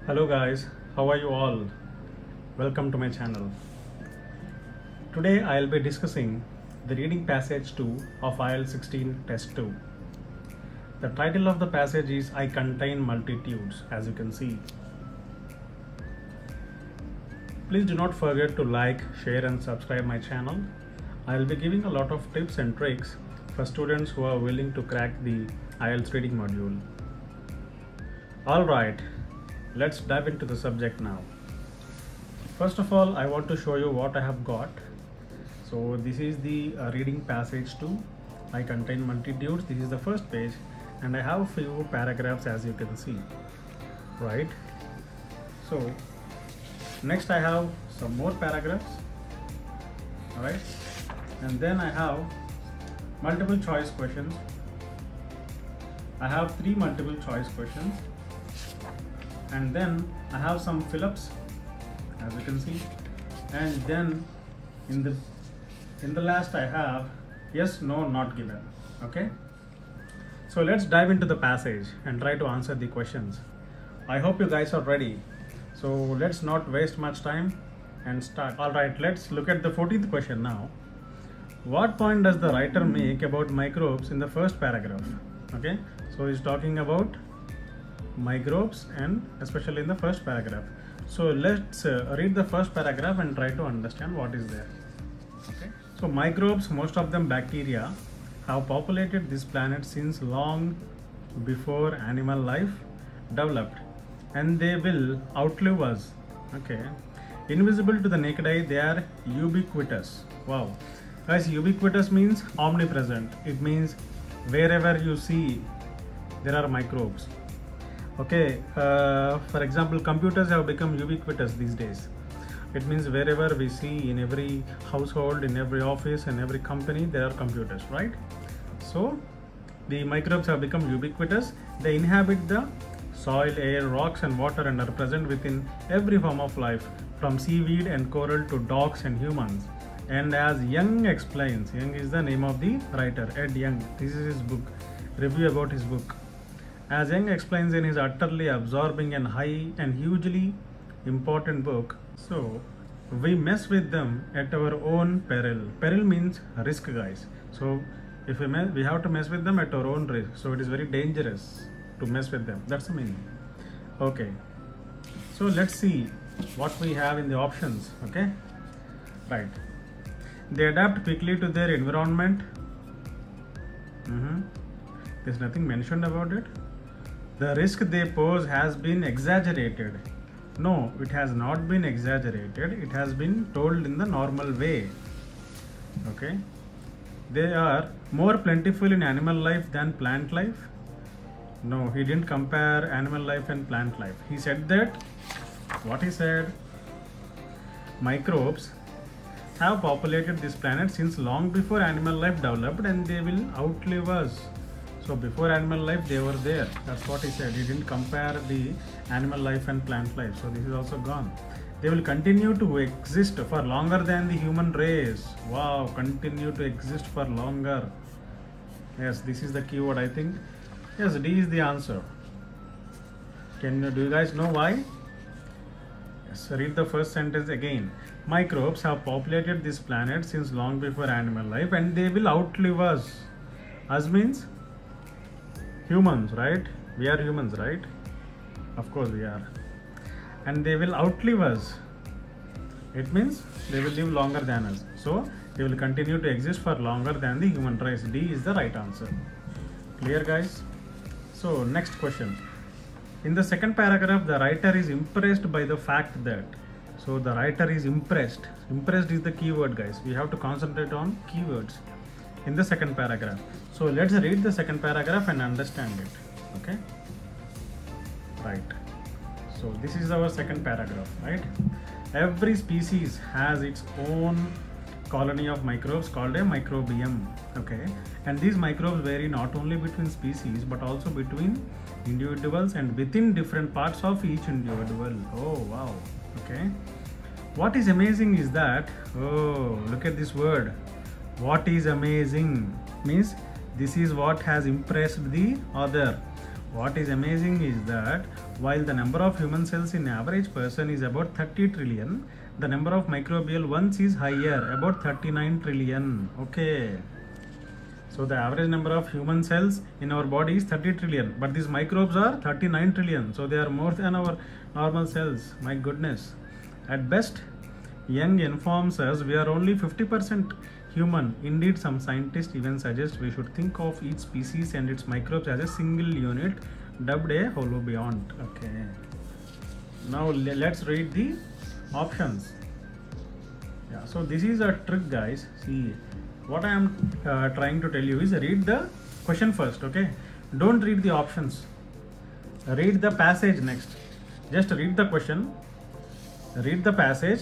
Hello guys, how are you all? Welcome to my channel. Today I'll be discussing the reading passage 2 of IELTS 16 test 2. The title of the passage is I contain multitudes, as you can see. Please do not forget to like, share and subscribe my channel. I'll be giving a lot of tips and tricks for students who are willing to crack the IELTS reading module. Alright, let's dive into the subject now. First of all, I want to show you what I have got. So this is the reading passage 2. I contain multitudes. This is the first page and I have a few paragraphs, as you can see. Right. So next I have some more paragraphs. Alright. And then I have multiple choice questions. I have 3 multiple choice questions. And then I have some fill-ups, as you can see, and then in the last I have yes, no, not given. Okay, so let's dive into the passage and try to answer the questions. I hope you guys are ready, so let's not waste much time and start. All right, let's look at the 14th question now. What point does the writer make about microbes in the first paragraph? Okay, so he's talking about microbes and especially in the first paragraph. So let's read the first paragraph and try to understand what is there. Okay, so microbes, most of them bacteria, have populated this planet since long before animal life developed, and they will outlive us. Okay, invisible to the naked eye, they are ubiquitous. Wow guys, ubiquitous means omnipresent. It means wherever you see there are microbes. Okay, for example, computers have become ubiquitous these days. It means wherever we see, in every household, in every office, in every company, there are computers, right? So the microbes have become ubiquitous. They inhabit the soil, air, rocks and water and are present within every form of life, from seaweed and coral to dogs and humans. And as Young explains, Young is the name of the writer, Ed Young. This is his book, review about his book. As Young explains in his utterly absorbing and high and hugely important book, so we mess with them at our own peril. Peril means risk, guys. So if we have to mess with them at our own risk. So it is very dangerous to mess with them. That's the meaning. Okay. So let's see what we have in the options. Okay. Right. They adapt quickly to their environment. There's nothing mentioned about it. The risk they pose has been exaggerated. No, it has not been exaggerated. It has been told in the normal way. Okay. They are more plentiful in animal life than plant life. No, he didn't compare animal life and plant life. He said that, what he said, microbes have populated this planet since long before animal life developed and they will outlive us. So before animal life they were there. That's what he said. He didn't compare the animal life and plant life. So this is also gone. They will continue to exist for longer than the human race. Wow, continue to exist for longer. Yes, this is the keyword, I think. Yes, D is the answer. Do you guys know why? Yes, read the first sentence again. Microbes have populated this planet since long before animal life and they will outlive us. Us means humans, right? We are humans, right? Of course we are. And they will outlive us. It means they will live longer than us. So they will continue to exist for longer than the human race. D is the right answer. Clear, guys? So next question. In the second paragraph, the writer is impressed by the fact that. So the writer is impressed. Impressed is the keyword, guys. We have to concentrate on keywords in the second paragraph. So let's read the second paragraph and understand it. Okay. Right. So this is our second paragraph, right? Every species has its own colony of microbes called a microbiome. Okay. And these microbes vary not only between species but also between individuals and within different parts of each individual. Oh wow. Okay. What is amazing is that, oh, look at this word. What is amazing means this is what has impressed the author. What is amazing is that while the number of human cells in average person is about 30 trillion, the number of microbial ones is higher, about 39 trillion. Okay. So the average number of human cells in our body is 30 trillion, but these microbes are 39 trillion. So they are more than our normal cells. My goodness. At best, Young informs us we are only 50% human. Indeed, some scientists even suggest we should think of each species and its microbes as a single unit, dubbed a holobiont. Okay. Now let's read the options. Yeah, so this is a trick, guys. See, what I am trying to tell you is read the question first. Okay, don't read the options. Read the passage next. Just read the question, read the passage,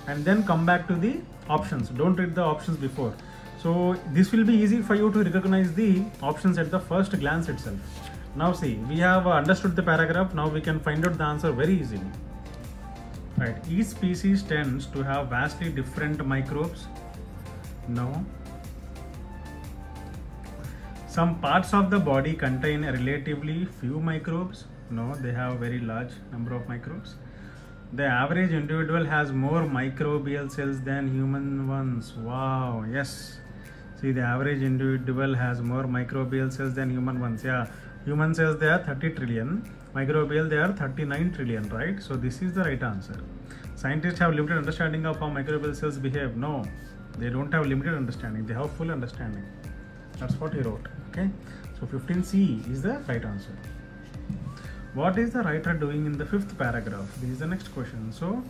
and then come back to the options. Don't read the options before. So this will be easy for you to recognize the options at the first glance itself. Now see, we have understood the paragraph. Now we can find out the answer very easily. Right, each species tends to have vastly different microbes. No. Some parts of the body contain relatively few microbes. No, they have a very large number of microbes. The average individual has more microbial cells than human ones. Wow, yes. See, the average individual has more microbial cells than human ones. Yeah, human cells, they are 30 trillion. Microbial, they are 39 trillion, right? So this is the right answer. Scientists have limited understanding of how microbial cells behave. No, they don't have limited understanding. They have full understanding. That's what he wrote. Okay. So 15C is the right answer. What is the writer doing in the fifth paragraph? This is the next question. So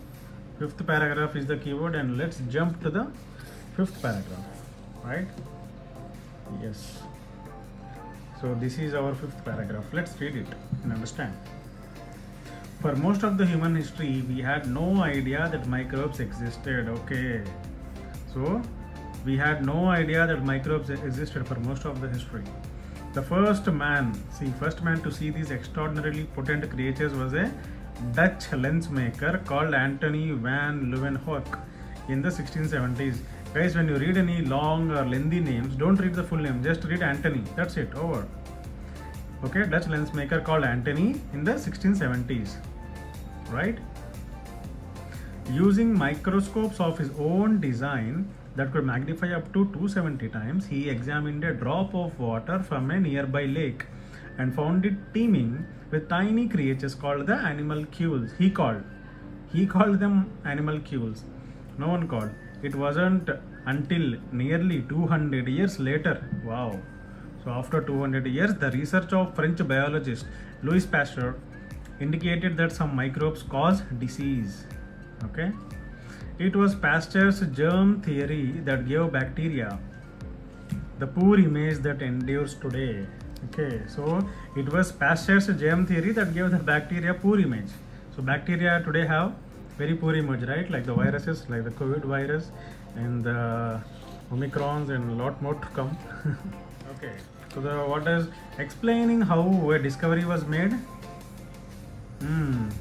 fifth paragraph is the keyword, and let's jump to the fifth paragraph, right? Yes. So this is our fifth paragraph. Let's read it and understand. For most of the human history, we had no idea that microbes existed. Okay. So we had no idea that microbes existed for most of the history. The first man to see these extraordinarily potent creatures was a Dutch lens maker called Antony van Leeuwenhoek in the 1670s. Guys, when you read any long or lengthy names, don't read the full name, just read Antony. That's it, over. Okay, Dutch lens maker called Antony in the 1670s, right? Using microscopes of his own design that could magnify up to 270 times, he examined a drop of water from a nearby lake and found it teeming with tiny creatures called the animalcules. He called them animalcules. No one called. It wasn't until nearly 200 years later. Wow. So after 200 years, the research of French biologist Louis Pasteur indicated that some microbes cause disease. Okay. It was Pasteur's germ theory that gave bacteria the poor image that endures today. Okay, so it was Pasteur's germ theory that gave the bacteria poor image. So bacteria today have very poor image, right? Like the viruses, like the COVID virus and the Omicrons and a lot more to come. Okay, so what is explaining how a discovery was made?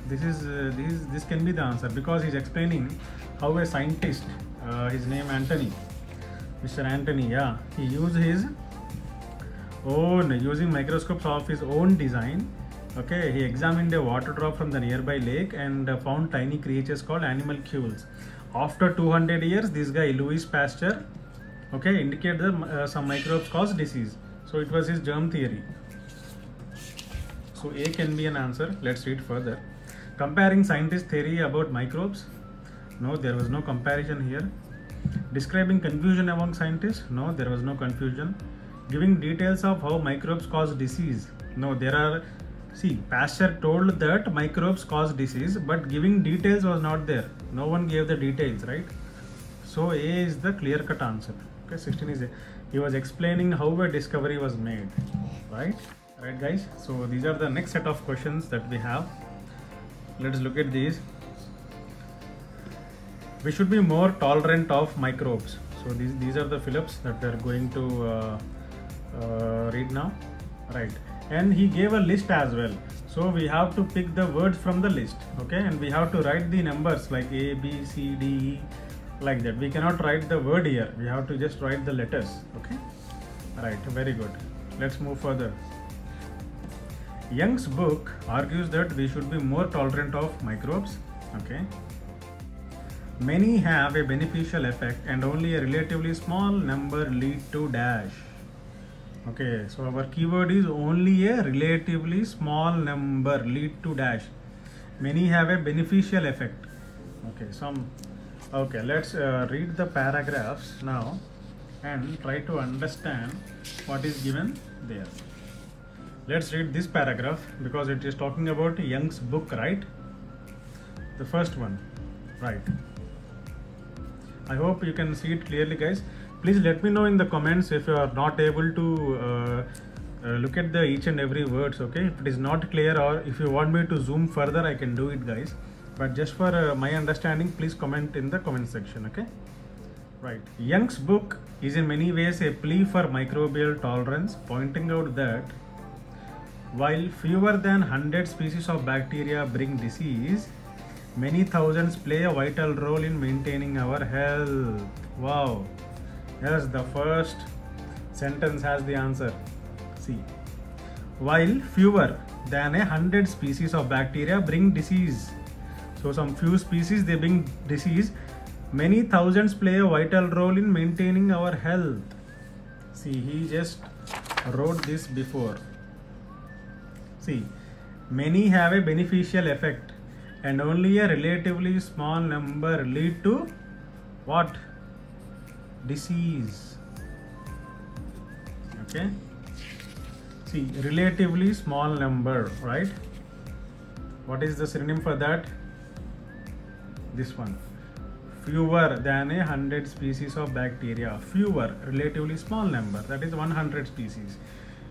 This can be the answer, because he's explaining how a scientist, his name Antony, Mr. Antony, yeah, he used his own, using microscopes of his own design. Okay, he examined a water drop from the nearby lake and found tiny creatures called animalcules. After 200 years, this guy Louis Pasteur, okay, indicated that some microbes cause disease. So it was his germ theory. So A can be an answer. Let's read further. Comparing scientist theory about microbes. No, there was no comparison here. Describing confusion among scientists. No, there was no confusion. Giving details of how microbes cause disease. No, there are. See, Pasteur told that microbes cause disease, but giving details was not there. No one gave the details, right? So A is the clear-cut answer. Okay, 16 is A. He was explaining how a discovery was made, right? Right, guys, so these are the next set of questions that we have. Let's look at these. We should be more tolerant of microbes. So these are the fill-ups that we are going to read now, right? And he gave a list as well. So we have to pick the words from the list, okay? And we have to write the numbers like A, B, C, D, E, like that. We cannot write the word here. We have to just write the letters, okay? Right, very good. Let's move further. Young's book argues that we should be more tolerant of microbes. Okay. Many have a beneficial effect and only a relatively small number lead to dash. Okay, so our keyword is only a relatively small number lead to dash. Many have a beneficial effect. Okay, let's read the paragraphs now and try to understand what is given there. Let's read this paragraph because it is talking about Young's book, right? The first one, right? I hope you can see it clearly, guys. Please let me know in the comments if you are not able to look at the each and every words. Okay, if it is not clear or if you want me to zoom further, I can do it, guys. But just for my understanding, please comment in the comment section. Okay, right. Young's book is in many ways a plea for microbial tolerance, pointing out that while fewer than 100 species of bacteria bring disease, many thousands play a vital role in maintaining our health. Wow. Yes, the first sentence has the answer. See, while fewer than 100 species of bacteria bring disease, so some few species they bring disease, many thousands play a vital role in maintaining our health. See, he just wrote this before. See, many have a beneficial effect and only a relatively small number lead to what? Disease. Okay, see, relatively small number, right? What is the synonym for that? This one, fewer than 100 species of bacteria. Fewer, relatively small number, that is 100 species.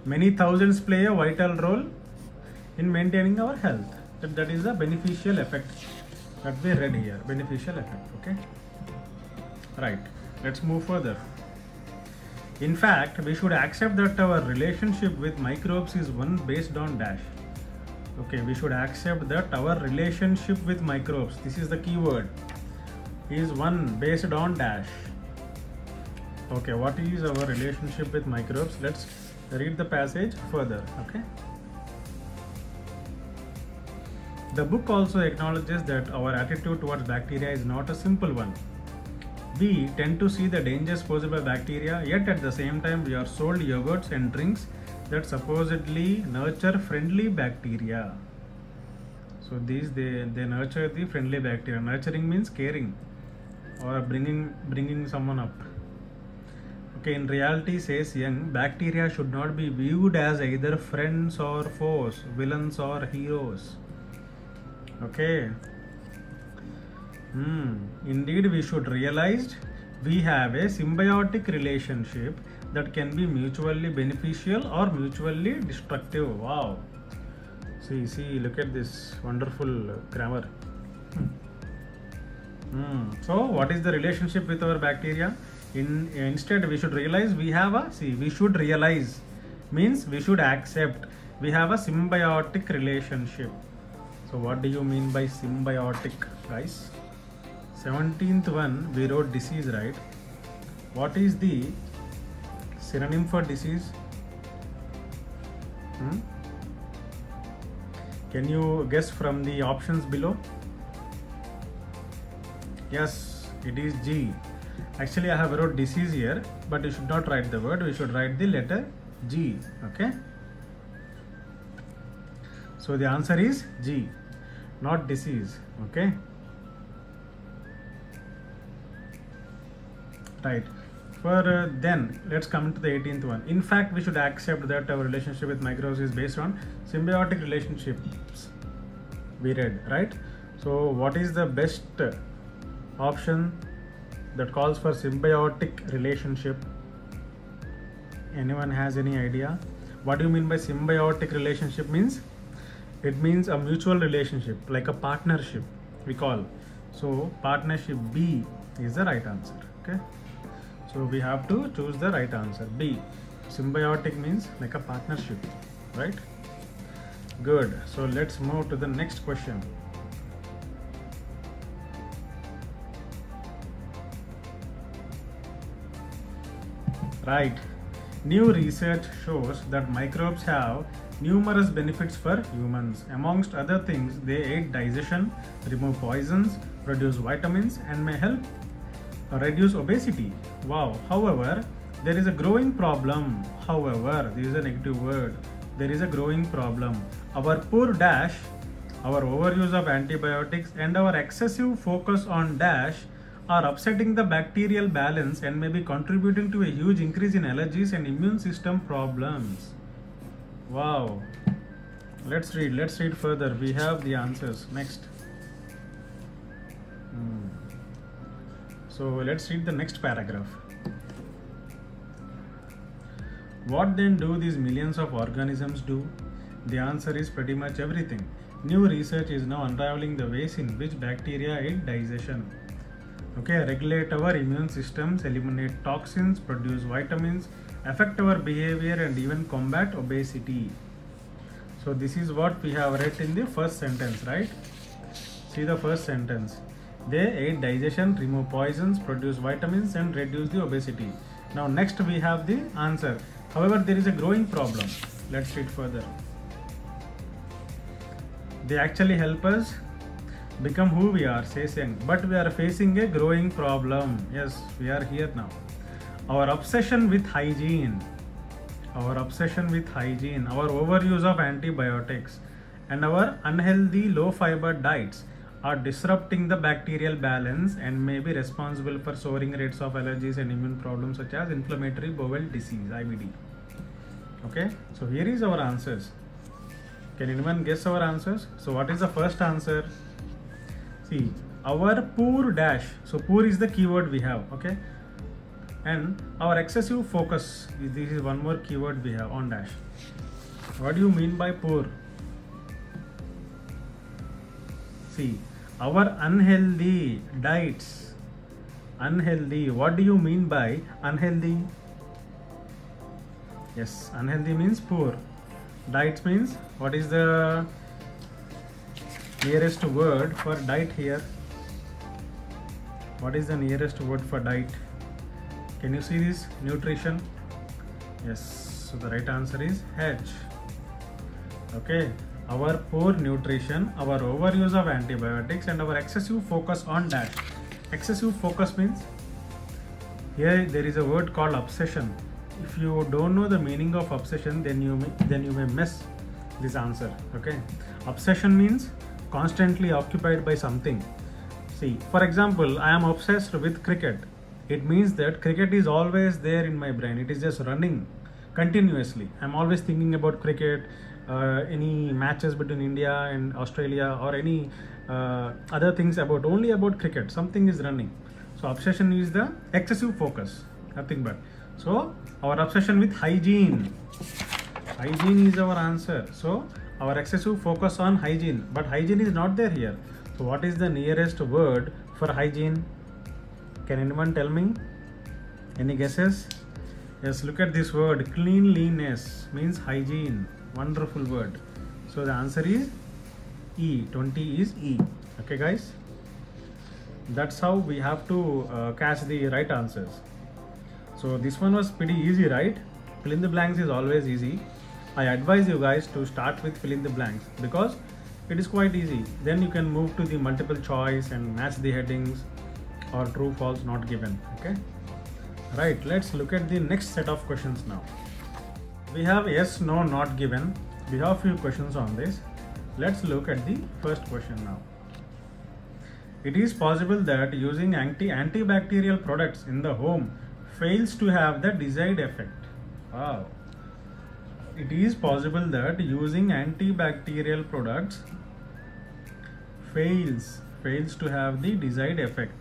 Many thousands play a vital role in maintaining our health. That is a beneficial effect that we read here. Beneficial effect. Okay, right. Let's move further. In fact, we should accept that our relationship with microbes is one based on dash. Okay, we should accept that our relationship with microbes, this is the keyword, is one based on dash. Okay, what is our relationship with microbes? Let's read the passage further. Okay. The book also acknowledges that our attitude towards bacteria is not a simple one. We tend to see the dangers posed by bacteria, yet at the same time we are sold yogurts and drinks that supposedly nurture friendly bacteria. So these they nurture the friendly bacteria. Nurturing means caring or bringing someone up. Okay, in reality, says Young, bacteria should not be viewed as either friends or foes, villains or heroes. Okay. Indeed, we should realize we have a symbiotic relationship that can be mutually beneficial or mutually destructive. Wow. See, look at this wonderful grammar. So, what is the relationship with our bacteria? Instead, we should realize we have a, we should realize means we should accept we have a symbiotic relationship. So, what do you mean by symbiotic, guys? 17th one, we wrote disease, right? What is the synonym for disease? Can you guess from the options below? Yes, it is G. Actually, I have wrote disease here, but you should not write the word. We should write the letter G. Okay. So the answer is G, not disease. Okay. Right. For then, let's come to the 18th one. In fact, we should accept that our relationship with microbes is based on symbiotic relationships. We read, right? So, what is the best option that calls for symbiotic relationship? Anyone has any idea? What do you mean by symbiotic relationship? Means it means a mutual relationship, like a partnership we call. So, partnership B is the right answer. Okay. So we have to choose the right answer. B. Symbiotic means like a partnership, right? Good. So let's move to the next question. Right. New research shows that microbes have numerous benefits for humans. Amongst other things, they aid digestion, remove poisons, produce vitamins, and may help reduce obesity. Wow. However, there is a growing problem. However, this is a negative word. There is a growing problem. Our poor dash, our overuse of antibiotics, and our excessive focus on dash are upsetting the bacterial balance and may be contributing to a huge increase in allergies and immune system problems. Wow. Let's read further. We have the answers next. So let's read the next paragraph. What then do these millions of organisms do? The answer is pretty much everything. New research is now unraveling the ways in which bacteria aid digestion. Okay, regulate our immune systems, eliminate toxins, produce vitamins, affect our behavior, and even combat obesity. So this is what we have read in the first sentence, right? See the first sentence. They aid digestion, remove poisons, produce vitamins, and reduce the obesity. Now next we have the answer. However, there is a growing problem. Let's read further. They actually help us become who we are, says Young, but we are facing a growing problem. Yes, we are here now. Our obsession with hygiene, our overuse of antibiotics, and our unhealthy low-fiber diets are disrupting the bacterial balance and may be responsible for soaring rates of allergies and immune problems such as inflammatory bowel disease, IBD. Okay, so here is our answers. Can anyone guess our answers? So what is the first answer? See, our poor dash. So poor is the keyword we have, okay? And our excessive focus. This is one more keyword we have on dash. What do you mean by poor? See, our unhealthy diets. Unhealthy. What do you mean by unhealthy? Yes, unhealthy means poor. Diets means, what is the nearest word for diet here? What is the nearest word for diet? Can you see this? Nutrition. Yes, so the right answer is H. Okay, our poor nutrition, our overuse of antibiotics, and our excessive focus on dash. Excessive focus means, here there is a word called obsession. If you don't know the meaning of obsession, then you may miss this answer. Okay, obsession means constantly occupied by something. See, for example, I am obsessed with cricket. It means that cricket is always there in my brain. It is just running continuously. I'm always thinking about cricket, any matches between India and Australia, or any other things only about cricket. Something is running. So obsession is the excessive focus, nothing but. So our obsession with hygiene. Hygiene is our answer. So our excessive focus on hygiene, but hygiene is not there here. So what is the nearest word for hygiene? Can anyone tell me? Any guesses? Yes, look at this word. Cleanliness means hygiene. Wonderful word. So the answer is E. 20 is E. Okay guys, that's how we have to catch the right answers. So this one was pretty easy, right? Fill in the blanks is always easy. I advise you guys to start with fill in the blanks because it is quite easy. Then you can move to the multiple choice and match the headings or true, false, not given. Okay. Right. Let's look at the next set of questions now. We have yes, no, not given. We have few questions on this. Let's look at the first question now. It is possible that using antibacterial products in the home fails to have the desired effect. Wow. It is possible that using antibacterial products fails to have the desired effect.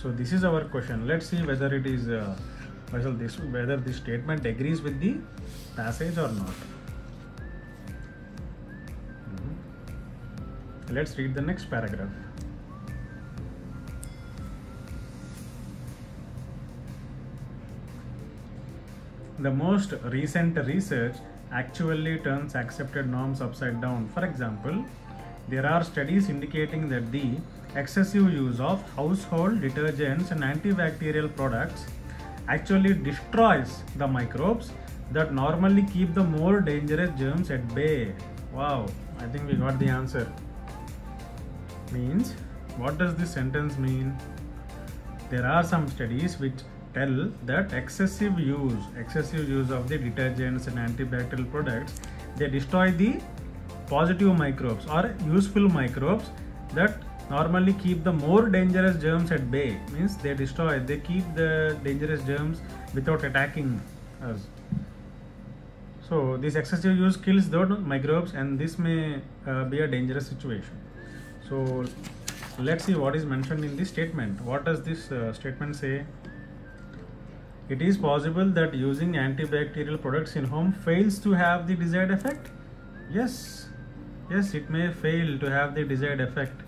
So this is our question. Let's see whether it is whether this statement agrees with the passage or not. Let's read the next paragraph. The most recent research actually turns accepted norms upside down. For example, there are studies indicating that the excessive use of household detergents and antibacterial products actually destroys the microbes that normally keep the more dangerous germs at bay. Wow, I think we got the answer. Means, what does this sentence mean? There are some studies which tell that excessive use of the detergents and antibacterial products, they destroy the positive microbes or useful microbes that normally keep the more dangerous germs at bay. Means they keep the dangerous germs without attacking us. So this excessive use kills those microbes, and this may be a dangerous situation. So let's see what is mentioned in this statement. What does this statement say? It is possible that using antibacterial products in home fails to have the desired effect. Yes, it may fail to have the desired effect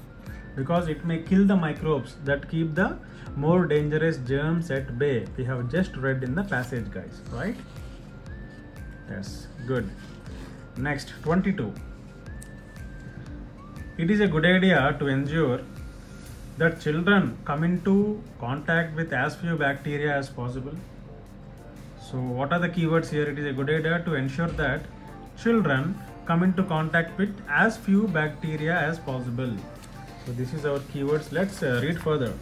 because it may kill the microbes that keep the more dangerous germs at bay. We have just read in the passage, guys, right? Yes, good. Next, 22. It is a good idea to ensure that children come into contact with as few bacteria as possible. So what are the keywords here? It is a good idea to ensure that children come into contact with as few bacteria as possible. So this is our keywords. Let's read further.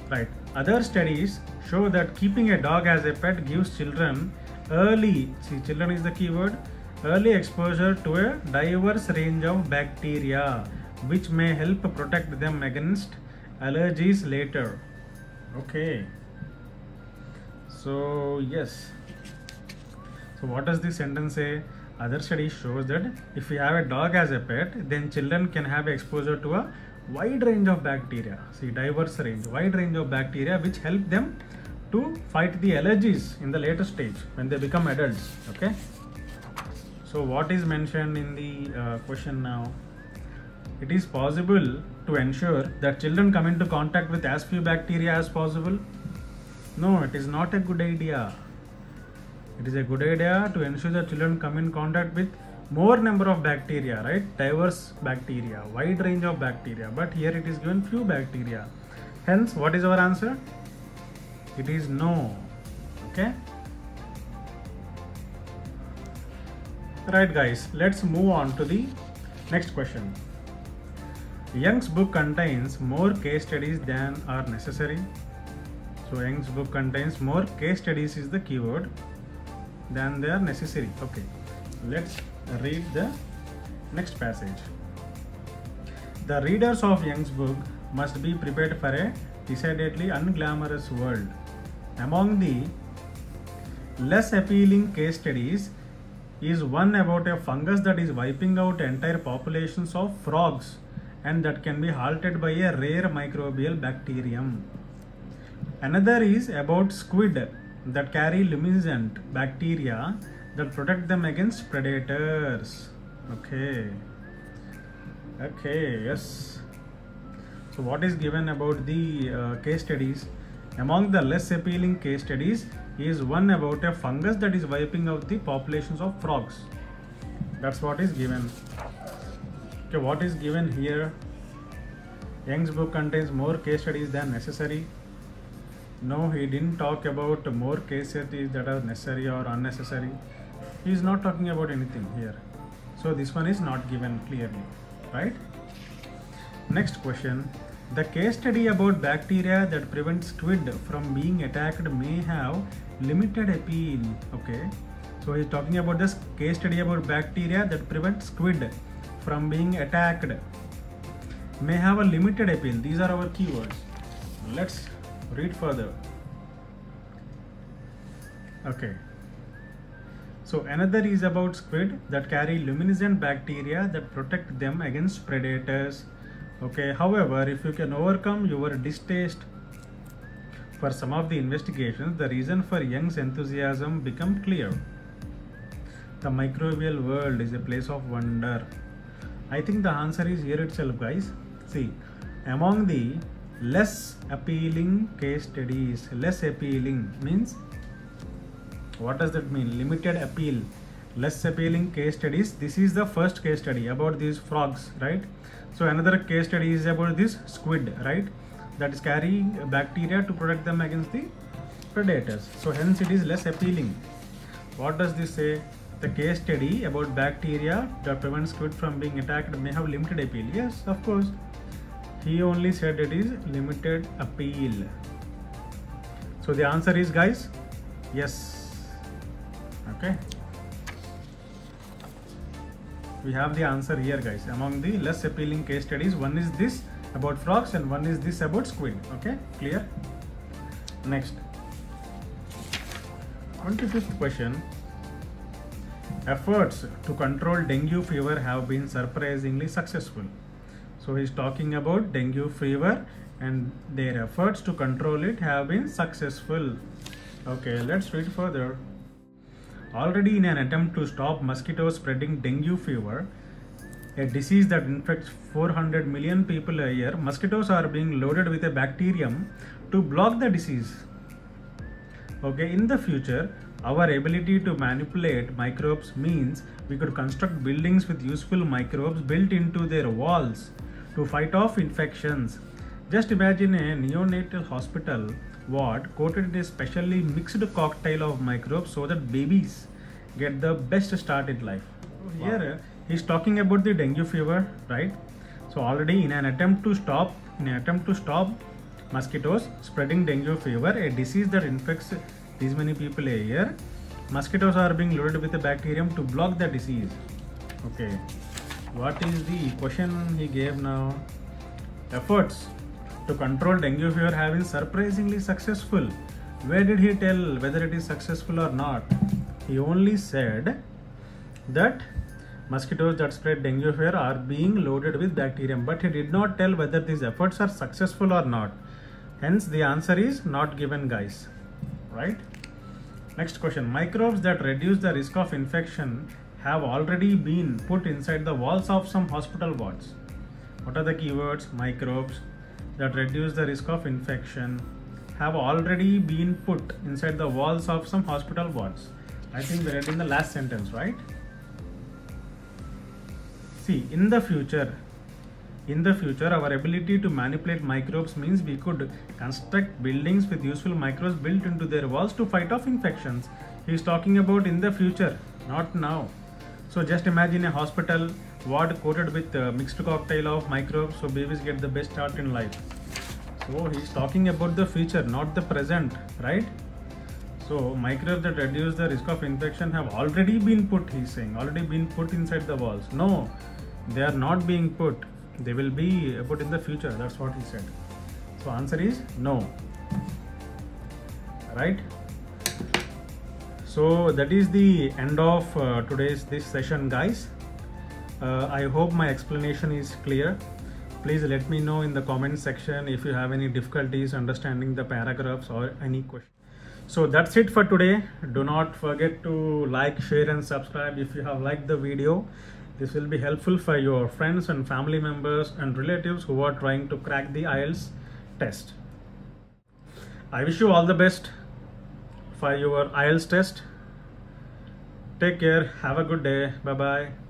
Right. Other studies show that keeping a dog as a pet gives children children is the keyword, early exposure to a diverse range of bacteria, which may help protect them against allergies later. Okay. So yes. So what does this sentence say? Other studies shows that if we have a dog as a pet, then children can have exposure to a wide range of bacteria. See, diverse range, wide range of bacteria, which help them to fight the allergies in the later stage when they become adults. Okay. So what is mentioned in the question now? It is possible to ensure that children come into contact with as few bacteria as possible. No, it is not a good idea. It is a good idea to ensure that children come in contact with more number of bacteria, right? Diverse bacteria, wide range of bacteria. But here it is given few bacteria. Hence, what is our answer? It is no. Okay. Right, guys. Let's move on to the next question. Young's book contains more case studies than are necessary. So Young's book contains more case studies is the keyword than they are necessary. Okay, let's read the next passage. The readers of Young's book must be prepared for a decidedly unglamorous world. Among the less appealing case studies is one about a fungus that is wiping out entire populations of frogs and that can be halted by a rare microbial bacterium. Another is about squid that carry luminescent bacteria that protect them against predators. Okay, yes. So what is given about the case studies? Among the less appealing case studies is one about a fungus that is wiping out the populations of frogs. That's what is given. Okay, what is given here? Young's book contains more case studies than necessary. No, he didn't talk about more case studies that are necessary or unnecessary. He is not talking about anything here. So this one is not given clearly, right? Next question. The case study about bacteria that prevent squid from being attacked may have limited appeal. Okay. So he is talking about this case study about bacteria that prevent squid from being attacked. May have a limited appeal. These are our keywords. Let's read further. Okay. So another is about squid that carry luminescent bacteria that protect them against predators. Okay. However, if you can overcome your distaste for some of the investigations, the reason for Young's enthusiasm become clear. The microbial world is a place of wonder. I think the answer is here itself, guys. See, among the less appealing case studies, less appealing means, what does that mean? Limited appeal, less appealing case studies. This is the first case study about these frogs, right? So another case study is about this squid, right? That is carrying bacteria to protect them against the predators. So hence it is less appealing. What does this say? The case study about bacteria that prevents squid from being attacked may have limited appeal. Yes, of course. He only said it is limited appeal. So the answer is, guys, yes. Okay. We have the answer here, guys. Among the less appealing case studies, one is this about frogs and one is this about squid. Okay, clear? Next, 25th question. Efforts to control dengue fever have been surprisingly successful. So he's talking about dengue fever and their efforts to control it have been successful. Okay, let's read further. Already in an attempt to stop mosquitoes spreading dengue fever, a disease that infects 400 million people a year, mosquitoes are being loaded with a bacterium to block the disease. Okay, in the future, our ability to manipulate microbes means we could construct buildings with useful microbes built into their walls to fight off infections. Just imagine a neonatal hospital ward coated in a specially mixed cocktail of microbes so that babies get the best start in life. Here he's talking about the dengue fever, right? So already in an attempt to stop mosquitoes spreading dengue fever, a disease that infects these many people a year, mosquitoes are being loaded with a bacterium to block the disease. Okay, what is the question he gave now? Efforts to control dengue fever have been surprisingly successful. Where did he tell whether it is successful or not? He only said that mosquitoes that spread dengue fever are being loaded with bacterium, but he did not tell whether these efforts are successful or not. Hence the answer is not given, guys. Right? Next question. Microbes that reduce the risk of infection have already been put inside the walls of some hospital wards. What are the keywords? Microbes that reduce the risk of infection have already been put inside the walls of some hospital wards. I think we read in the last sentence, right? See, in the future, our ability to manipulate microbes means we could construct buildings with useful microbes built into their walls to fight off infections. He is talking about in the future, not now. So just imagine a hospital ward coated with a mixed cocktail of microbes so babies get the best start in life. So he is talking about the future, not the present, right? So microbes that reduce the risk of infection have already been put, he's saying, already been put inside the walls. No, they are not being put. They will be put in the future. That's what he said. So answer is no. Right? So that is the end of this session, guys. I hope my explanation is clear. Please let me know in the comment section if you have any difficulties understanding the paragraphs or any question. So that's it for today. Do not forget to like, share and subscribe if you have liked the video. This will be helpful for your friends and family members and relatives who are trying to crack the IELTS test. I wish you all the best for your IELTS test. Take care. Have a good day. Bye-bye.